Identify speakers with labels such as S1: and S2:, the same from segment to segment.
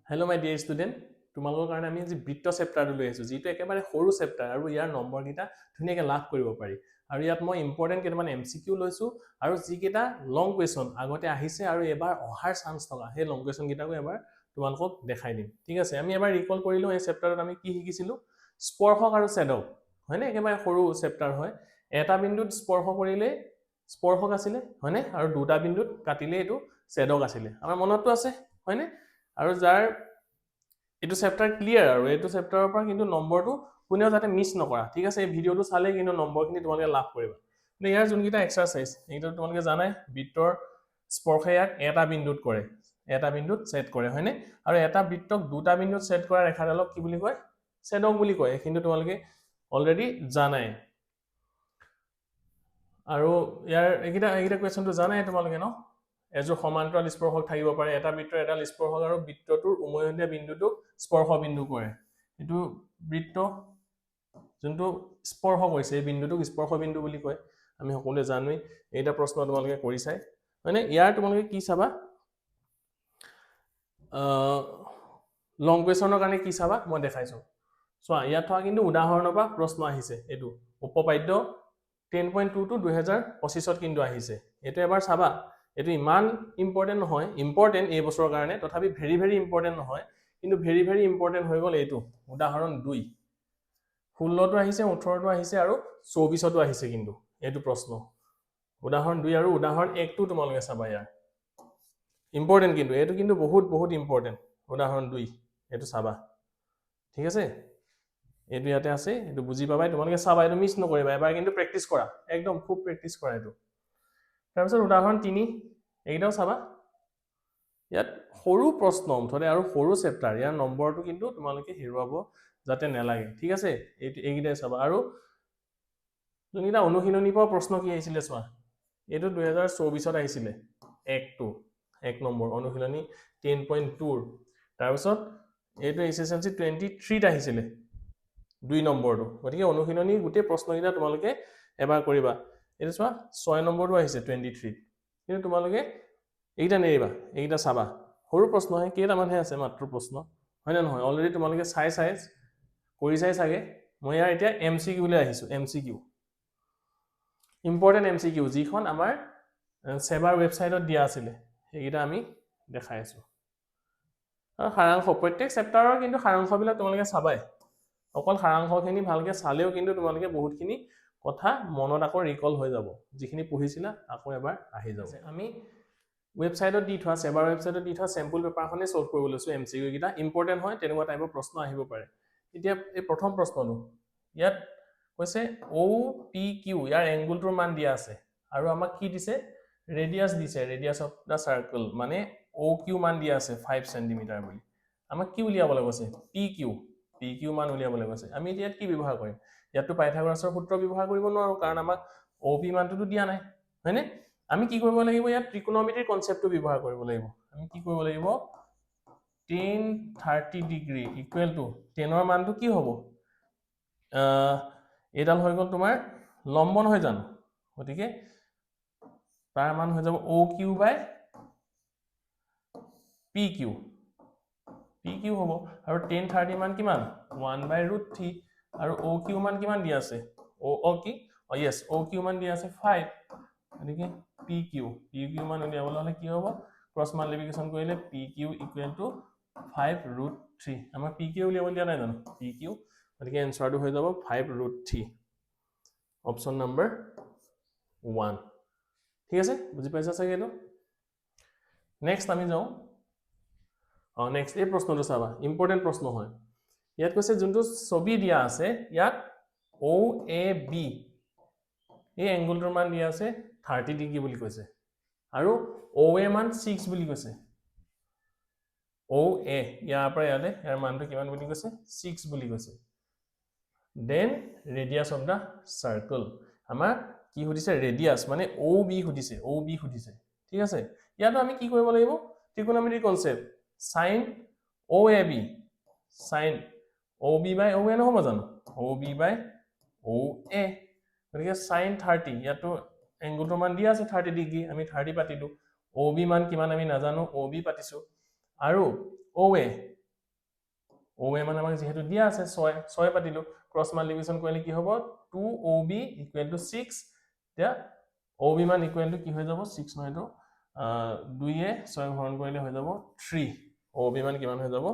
S1: Hello my dear student, তোমালোকৰ কাৰণে আমি আজি বৃত্ত চেপ্টাৰটো লৈ আহিছো যেটো একেবাৰে সৰু চেপ্টাৰ আৰু ইয়াৰ নম্বৰ কিটা ধুনিয়াকৈ লাভ কৰিব পাৰি আৰু ইয়াত মই ইম্পৰ্টেন্ট কেইটামান এমসিকিউ লৈছো আৰু যি কিটা লং কোৱেশ্চন আগতে আহিছে আৰু এবাৰ অহাৰ চান্স থকা হে লং কোৱেশ্চন কিটাকো এবাৰ তোমালোকক দেখাই দিম ঠিক আছে আমি এবাৰ ৰিকল কৰিলো এই চেপ্টাৰত আমি কি শিকিছিলো স্পৰ্শক আৰু ছেদক হয়নে একেবাৰে সৰু চেপ্টাৰ হয় এটা বিন্দুত স্পৰ্শ কৰিলে স্পৰ্শক আছিলে হয়নে আৰু দুটা বিন্দুত কাটিলে এটো ছেদক আছিলে আমাৰ মনতটো আছে হয়নে আৰু যাৰ এটো চেপ্টাৰ ক্লিয়াৰ আৰু এটো চেপ্টাৰৰ পৰা কিন্তু নম্বৰটো কোনেও যাতে মিছ নকৰা ঠিক আছে এই ভিডিওটো চালে কিন্তু নম্বৰখিনি তোমালোকে লাভ কৰিবা মানে ইয়াৰ যোনকিটা এক্সাৰসাইজ এইটো তোমালোকে জানাই বৃত্তৰ স্পৰ্শে ইয়াক এটা বিন্দুত কৰে এটা বিন্দুত ছেদ কৰে হয়নে আৰু এটা বৃত্তক দুটা বিন্দুত ছেদ কৰা ৰেখাডালক কি বুলি কয় ছেদক বুলি কয় কিন্তু তোমালোকে অলৰেডি জানাই আৰু ইয়াৰ এইকিটা কোৱেশ্চনটো জানাই তোমালোকে ন এজোৰ সমান্তৰাল স্পৰ্শক থাকিব পাৰে এটা বৃত্তৰ এডাল স্পৰ্শক আৰু বৃত্তটোৰ উমৈহতীয়া বিন্দুটোক স্পৰ্শ বিন্দু কৰে এটো বৃত্ত যোনটো স্পৰ্শ কৰিছে এই বিন্দুটোক স্পৰ্শ বিন্দু বুলি কয় আমি সকলোৱে জানোই এইটা প্ৰশ্ন তোমালোকে কৰিছাই মানে ইয়াৰ তোমালোকে কি চাবা লং কোৱেশ্চনৰ কাৰণে কি চাবা মই দেখাইছো চোৱা ইয়াত থকা কিন্তু উদাহৰণৰ পৰা প্ৰশ্ন আহিছে এটো উপপাদ্য 10.2 to 2025 ত কিন্তু আহিছে এটো এবাৰ চাবা এটো ইমান ইম্পৰ্টেন্ট নহয় ইম্পৰ্টেন্ট এই বছৰৰ কাৰণে তথাপি ভেৰি ভেৰি ইম্পৰ্টেন্ট নহয় কিন্তু ভেৰি ভেৰি ইম্পৰ্টেন্ট হৈ গল এটো উদাহৰণ 2 16 টো আহিছে 18 টো আহিছে আৰু 24 টো আহিছে কিন্তু এটো প্ৰশ্ন উদাহৰণ 2 আৰু উদাহৰণ 1 টো তোমালোকে চাবা ইয়াৰ ইম্পৰ্টেন্ট কিন্তু এটো কিন্তু বহুত ইম্পৰ্টেন্ট উদাহৰণ 2 এটো চাবা ঠিক আছে এটো ইয়াতে আছে এটো বুজি পাবাই তোমালোকে চাবা এটো মিছ নকৰিবা এবাৰ কিন্তু প্ৰেক্টিস কৰা একদম খুব প্ৰেক্টিস কৰা এটো তাৰপিছত উদাহৰণ 3 এইটাও চাবা ইয়াত সৰু প্ৰশ্ন মুঠতে আৰু সৰু চেপ্টাৰ ইয়াৰ নম্বৰটো কিন্তু তোমালোকে হেৰুৱাব যাতে নেলাগে ঠিক আছে এইকিটাই চাবা আৰু যোনকিটা অনুশীলনী পৰা প্ৰশ্ন কি আহিছিলে চোৱা এটো 2024 ত আহিছিলে 1 নম্বৰ অনুশীলনী 10.2 ৰ তাৰপিছত এটো এসএসএলসি 23 ত আহিছিলে 2 নম্বৰটো গতিকে অনুশীলনী গোটেই প্ৰশ্নকিটা তোমালোকে এবাৰ কৰিবা এটো চোৱা 6 নম্বৰটো আহিছে 23 কিন্তু তোমালোকে এইটা নেৰিবা এইটা চাবা সৰু প্ৰশ্ন হয় কেইটামানহে আছে মাত্ৰ প্ৰশ্ন হয় না নহয় অলৰেডি তোমালোকে চাই কৰিছাই চাগে মই ইয়াৰ এতিয়া এমসিকিউ লৈ আহিছো এমসিকিউ ইম্পৰ্টেন্ট এমসিকিউ যিখন আমাৰ সেবাৰ ওয়েবসাইটত দিয়া আছিল এইটা আমি দেখাই আছো আৰু সাৰাংশ প্ৰত্যেক চেপ্টাৰৰ কিন্তু সাৰাংশবিলাক তোমালোকে চাবাই অকল সাৰাংশখিনি ভালকে চালেও কিন্তু তোমালোকে বহুতখিনি কথা মনত আকৌ ৰিকল হৈ যাব যিখিনি পঢ়িছিলা আকৌ এবাৰ আহি যাব আমি ওয়েবসাইটত দি থোৱা সেবাৰ ওয়েবসাইটত দি থোৱা স্যাম্পল পেপাৰখনে সলভ কৰিব লৈছো এমসিকিউ কিটা ইম্পৰ্টেন্ট হয় তেনেকুৱা টাইপৰ প্ৰশ্ন আহিব পাৰে এতিয়া এই প্ৰথম প্ৰশ্নটো ইয়াত কৈছে OPQ ইয়াৰ এংগলটোৰ মান দিয়া আছে আৰু আমাক কি দিছে ৰেডিয়াস দিছে ৰেডিয়াস অফ দা সাৰ্কেল মানে OQ মান দিয়া আছে 5 cm বুলি আমাক কি উলিয়াবলৈ কৈছে PQ মান উলিয়াবলৈ কৈছে আমি এতিয়া কি ব্যৱহাৰ কৰিম ইয়াতো পাইথাগোৰাছৰ সূত্ৰ ব্যৱহাৰ কৰিব নোৱাৰো কাৰণ আমাক OP মানটো দিয়া নাই হয়নে আমি কি কৰিব লাগিব ইয়াত ত্ৰিকোণমিতিৰ কনসেপ্টটো ব্যৱহাৰ কৰিব লাগিব আমি কি কৰিব লাগিব tan 30 degree equal to tan ৰ মানটো কি হ'ব এডাল হৈ গল তোমাৰ লম্ব নহয় জানো গতিকে তাৰ মান হৈ যাব OQ বাই PQ হ'ব আৰু tan 30 মান কিমান 1/√3 আৰু OQ মান কিমান দিয়া আছে OQ মান দিয়া আছে 5 গতিকে PQ মান উলিয়াবলৈ হলে কি হ'ব ক্ৰস মাল্টিপ্লিকেশন কৰিলে PQ ইকুৱেল টু 5√3 আমাৰ PQ উলিয়াবলৈ দিয়া নাই জানো PQ গতিকে এনসাৰটো হৈ যাব 5√3 অপচন নম্বৰ 1 ঠিক আছে বুজি পাইছা চাগে এটো নেক্সট আমি যাও নেক্সট এই প্ৰশ্নটো চাবা ইম্পৰ্টেন্ট প্ৰশ্ন হয় ইয়াত কৈছে যোনটো ছবি দিয়া আছে ইয়াত OAB এই এংগলটোৰ মান দিয়া আছে 30 ডিগ্ৰী বুলি কৈছে আৰু OA মান 6 বুলি কৈছে OA ইয়াৰ পৰা ইয়াৰ মানটো কিমান বুলি কৈছে 6 বুলি কৈছে দেন ৰেডিয়াস অফ দা সাৰ্কেল আমাৰ কি সুধিছে ৰেডিয়াস মানে OB সুধিছে ঠিক আছে ইয়াতো আমি কি কৰিব লাগিব ত্ৰিকোণমিতিৰ concept sin OAB sin OB by OA নহব জানো OB by OA গতিকে sin 30 ইয়াতো এংগলটোৰ মান দিয়া আছে 30 ডিগ্ৰী আমি 30 পাতিলো OB মান কিমান আমি নাজানো OB পাতিছো আৰু OA OA মানে আমাক যেহেতু দিয়া আছে 6 পাতিলো ক্ৰস মাল্টিপ্লিকেশন কৰিলে কি হ'ব 2OB = 6 এতিয়া OB মান ইকুৱেল টু কি হৈ যাব 6 নহয় তো 2 এ 6 হৰণ কৰিলে হৈ যাব 3 OB মান কিমান হৈ যাব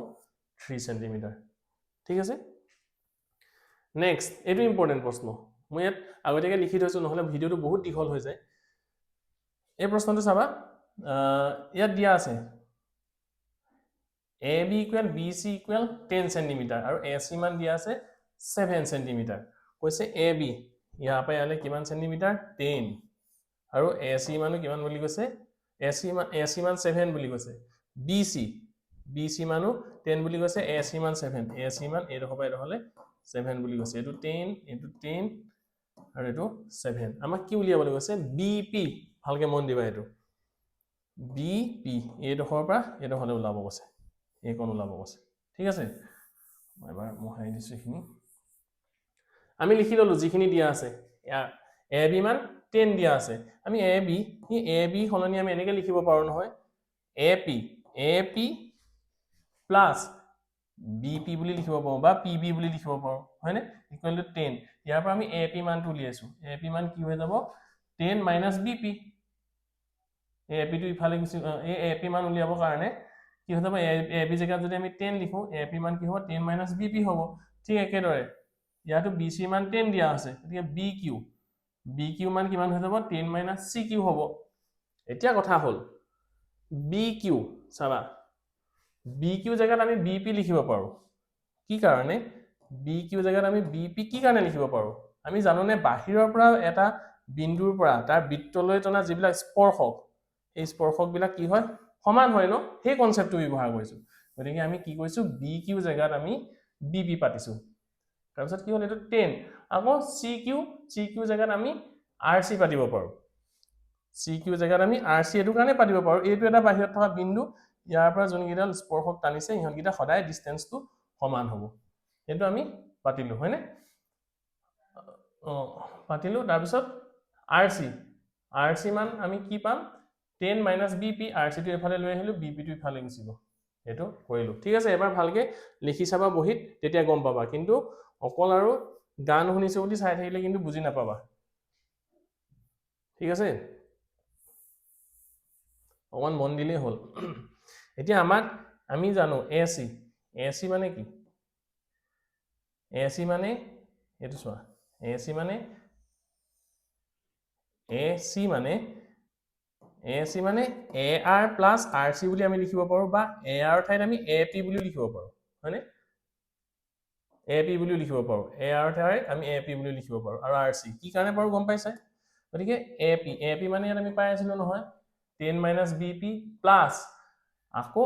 S1: 3 সেন্টিমিটাৰ ঠিক আছে নেক্সট এটো ইম্পৰ্টেন্ট প্ৰশ্ন মই ইয়াত আগতীয়াকৈ লিখি থৈছো নহলে ভিডিওটো বহুত দীঘল হৈ যায় এই প্ৰশ্নটো চাবা ইয়াত দিয়া আছে AB = BC = 10 cm আৰু AC মান দিয়া আছে 7 cm কৈছে AB ইয়াৰ পৰা ইয়ালে কিমান সেন্টিমিটাৰ 10 আৰু AC মানো কিমান বুলি কৈছে AC মান 7 বুলি কৈছে BC মানো 10 বুলি কৈছে AC মান 7 AC মান এটো হ'ব এটো হলে 7 বুলি কৈছে এটো 10 আৰু এটো 7 আমাক কি উলিয়াবলৈ কৈছে BP ভালকে মন দিবা এটো BP এটো হৰ পৰা এটো হলে ওলাব কৈছে এইকণ ওলাব কৈছে ঠিক আছে মই এবাৰ মোহাই দিছো এখিনি আমি লিখি ললো যিখিনি দিয়া আছে AB মান 10 দিয়া আছে আমি AB হলনি আমি এনেকৈ লিখিব পাৰো নহয় AP প্লাস BP বুলি লিখিব পাৰো বা PB বুলি লিখিব পাৰো হয়নে ইকুৱেল টু 10 ইয়াৰ পৰা আমি AP মানটো উলিয়াইছো AP মান কি হৈ যাব 10 - BP AP টো ইফালে গুছি AP মান উলিয়াবৰ কাৰণে কি হৈ যাব AB জেগাত যদি আমি 10 লিখো AP মান কি হ'ব 10 - BP হ'ব ঠিক একেদৰে ইয়াতো BC মান 10 দিয়া আছে গতিকে BQ মান কিমান হৈ যাব 10 - CQ হ'ব এতিয়া কথা হ'ল BQ চাবা BQ জেগাত আমি BP লিখিব পাৰো কি কাৰণে BQ জেগাত আমি BP কি কাৰণে লিখিব পাৰো আমি জানোনে বাহিৰৰ পৰা এটা বিন্দুৰ পৰা তাৰ বৃত্তলৈ টনা যিবিলাক স্পৰ্শক এই স্পৰ্শক বিলাক কি হয় সমান হয় ন সেই কনসেপ্টটো ব্যৱহাৰ কৰিছো গতিকে আমি কি কৈছো BQ জেগাত আমি BP পাতিছো তাৰপিছত কি হ'ল এটো 10 আকৌ CQ জেগাত আমি RC পাতিব পাৰো CQ জেগাত আমি RC এটো কাৰণে পাতিব পাৰো এইটো এটা বাহিৰত থকা বিন্দু ইয়াৰ পৰা যোনকেইডাল স্পৰ্শক টানিছে ইহঁতকেইটা সদায় ডিসটেন্সটো সমান হ'ব এটো আমি পাতিলো হয়নে পাতিলো তাৰপিছত RC মান আমি কি পাম 10 - BP RC টো এফালে লৈ আহিলো BP টো ইফালে গুছিব এটো কৰিলো ঠিক আছে এবাৰ ভালকে লিখি চাবা বহিত তেতিয়া গম পাবা কিন্তু অকল আৰু গান শুনিছো বুলি চাই থাকিলে কিন্তু বুজি নাপাবা ঠিক আছে অকমান মন দিলেই হ'ল এতিয়া আমাক আমি জানো AC মানে কি AC মানে এটো চোৱা AC মানে AR plus RC বুলি আমি লিখিব পাৰো বা AR ঠাইত আমি AP বুলি লিখিব পাৰো হয়নে AP বুলি লিখিব পাৰো AR ঠাইত আমি AP বুলি লিখিব পাৰো আৰু RC কি কাৰণে পাৰো গম পাইছা গতিকে AP মানে ইয়াত আমি পাই আছিলো নহয় 10 - BP plus আকৌ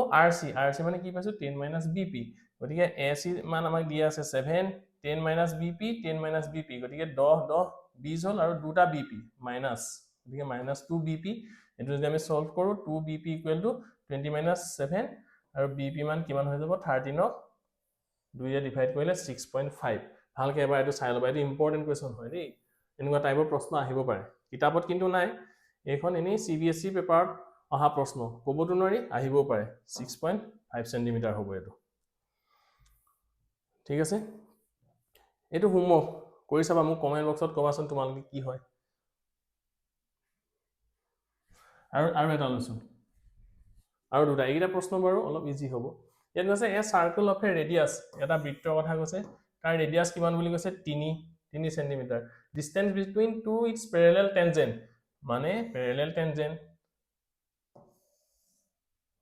S1: RC মানে কি পাইছো 10 - BP গতিকে AC মান আমাক দিয়া আছে 7 10 - BP 10 - BP গতিকে 10 20 হল আৰু দুটা BP মাইনাস গতিকে -2 BP এটো যদি আমি সলভ কৰো 2 BP = 20 - 7 আৰু BP মান কিমান হৈ যাব 13 ক 2 এ ডিভাইড কৰিলে 6.5 ভালকে এবাৰ এটো চাই লবা এটো ইম্পৰ্টেন্ট কোৱেশ্চন হয় দেই এনেকুৱা টাইপৰ প্ৰশ্ন আহিব পাৰে কিতাপত কিন্তু নাই এইখন এনে CBSE পেপাৰত অহা প্ৰশ্ন কবটো নোৱাৰি আহিবও পাৰে 6.5 সেন্টিমিটাৰ হ'ব এটো ঠিক আছে এটো হোমৱৰ্ক কৰি চাবা মোক কমেন্ট বক্সত কবাচোন তোমালোকে কি হয় আৰু এটা লৈছো আৰু দুটা এইটা প্ৰশ্ন বাৰু অলপ ইজি হ'ব ইয়াত কৈছে এ সাৰ্কেল অফ এ ৰেডিয়াস এটা বৃত্তৰ কথা কৈছে তাৰ ৰেডিয়াস কিমান বুলি কৈছে 3 centimetre distance between two its parallel tangent মানে প্যাৰালেল টেনজেন্ট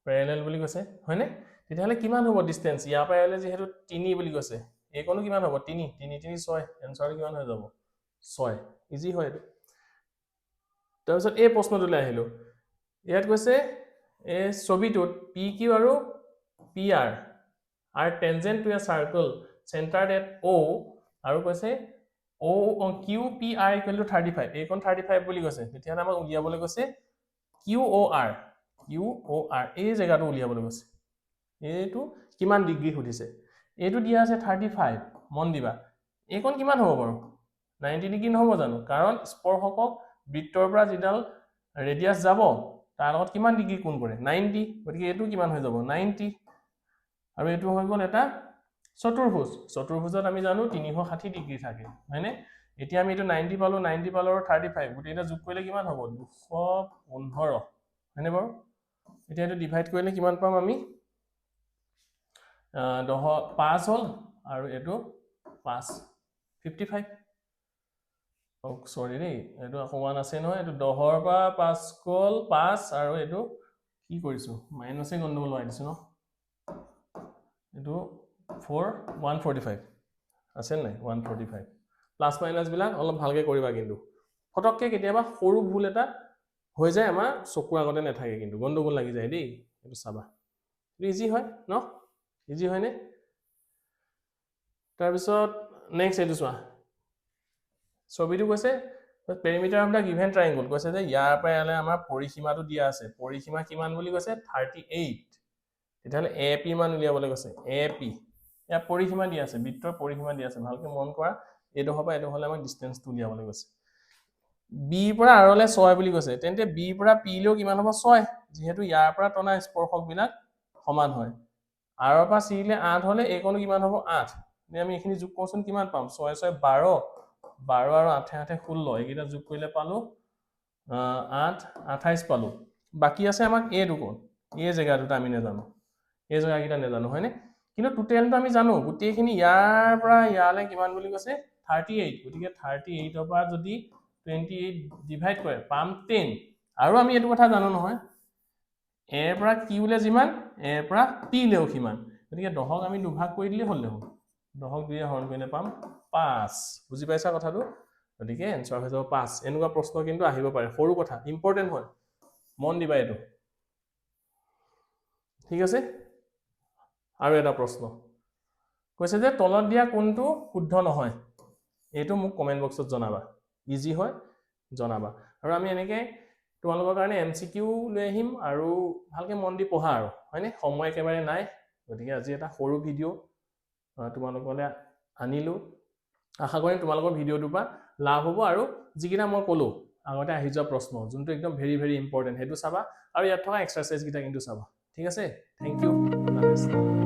S1: প্যাৰালেল বুলি কৈছে হয়নে তেতিয়াহলে কিমান হ'ব ডিসটেন্স ইয়াৰ পৰা ইয়ালে যেহেতু 3 বুলি কৈছে এইকোনো কিমান হ'ব 3 3 6 এনসাৰ কিমান হৈ যাব 6 ইজি হয় এটো তাৰপিছত এই প্ৰশ্নটোলৈ আহিলো ইয়াত কৈছে এই ছবিটোত PQ আৰু PR are tangent to a circle centered at O আৰু কৈছে QPR = 35 এইকণ 35 বুলি কৈছে তেতিয়াহলে আমাক উলিয়াবলৈ কৈছে QOR এই জেগাটো উলিয়াবলৈ কৈছে এইটো কিমান ডিগ্ৰী সুধিছে এইটো দিয়া আছে 35 মন দিবা এইকণ কিমান হ'ব বাৰু 90 ডিগ্ৰী নহব জানো কাৰণ স্পৰ্শকক বৃত্তৰ পৰা যিডাল ৰেডিয়াস যাব তাৰ লগত কিমান ডিগ্ৰী কোণ কৰে 90 গতিকে এইটো কিমান হৈ যাব 90 আৰু এইটো হৈ গ'ল এটা চতুৰ্ভুজত আমি জানো 360 ডিগ্ৰী থাকে হয়নে এতিয়া আমি এটো 90 পালো 90 পালো 35 গোটেইটা যোগ কৰিলে কিমান হ'ব 215 হয়নে বাৰু এতিয়া এটো ডিভাইড কৰিলে কিমান পাম আমি 5 হল আৰু এটো 5 55 ও সৰি দেই এটো আকৌ 1 আছে নহয় এটো 10 ৰ পৰা 5 গল 5 আৰু এটো কি কৰিছো মাইনাসে গণ্ডগোল হৈ দিছো ন এটো 145 আছে নাই 145 প্লাস মাইনাস বিলাক অলপ ভালকে কৰিবা কিন্তু ফটককে কেতিয়াবা সৰু ভুল এটা হৈ যায় আমাৰ চকুৰ আগতে নাথাকে কিন্তু গণ্ডগোল লাগি যায় দেই এটো চাবা ইজি হয় ন ইজি হয় নে তাৰ পিছত নেক্সট এটো চোৱা ছবিটো কৈছে পেৰিমিটাৰ অফ দা গিভেন ট্ৰায়াঙ্গল কৈছে যে ইয়াৰ পৰা ইয়ালে আমাৰ পৰিসীমাটো দিয়া আছে পৰিসীমা কিমান বুলি কৈছে 38 তেতিয়াহলে AP মান উলিয়াবলৈ কৈছে AP या পৰিসীমা দিয়া আছে বৃত্তৰ পৰিসীমা দিয়া আছে ভালকে মন কৰা এটো হবা এটো হলে আমাক ডিসটেন্সটো উলিয়াবলৈ কৈছে B পৰা R লৈ 6 বুলি কৈছে তেন্তে B পৰা P লৈ কিমান হ'ব 6 যেহেতু ইয়াৰ পৰা টনা স্পৰ্শক বিলাক সমান হয় R পৰা C লৈ 8 হলে এই কোণ কিমান হ'ব 8 নে আমি এখিনি যোগ কৰচোন কিমান পাম 6 6 12 12 আৰু 8 8 16 এইকেইটা যোগ কৰিলে পালো 8 28 পালো বাকি আছে আমাক এই দুকোণ এই জায়গাটো আমি নেজানো এই জায়গাকিটা নেজানো হয়নে কিন্তু টোটেলটো আমি জানো গুটেইখিনি ইয়াৰ পৰা ইয়ালে কিমান বুলি কৈছে 38 গতিকে 38 ৰ পৰা যদি 28 ডিভাইড কৰে পাম 10 আৰু আমি এটো কথা জানো নহয় a ৰ পৰা q লে যিমান a ৰ পৰা p লেও কিমান গতিকে 10ক আমি দুভাগ কৰি দিলে হল দেখোন 10ক 2 এ হৰণ কৰিলে পাম 5 বুজি পাইছা কথাটো গতিকে এনসাৰ হৈ যাব 5 এনেকুৱা প্ৰশ্ন কিন্তু আহিব পাৰে সৰু কথা ইম্পৰ্টেন্ট হয় মন দিবা এটো ঠিক আছে আৰু এটা প্ৰশ্ন কৈছে যে তলত দিয়া কোনটো শুদ্ধ নহয় এটো মোক কমেন্ট বক্সত জনাবা ইজি হয় জনাবা আৰু আমি এনেকে তোমালোকৰ কাৰণে এমসিকিউ লৈ আহিম আৰু ভালকে মন দি পঢ়া আৰু হয়নে সময় একেবাৰে নাই গতিকে আজি এটা সৰু ভিডিও তোমালোকলে আনিলো আশা কৰিম তোমালোকৰ ভিডিওটো পা লাভ হ'ব আৰু যিকিটা মই কলো আগতে আহি যোৱা প্ৰশ্ন যোনটো একদম ভেৰি ভেৰি ইম্পৰ্টেন্ট হেতু চাবা আৰু ইয়াত থকা এক্সাৰসাইজ কিটা কিন্তু চাবা ঠিক আছে থ্যাংক ইউ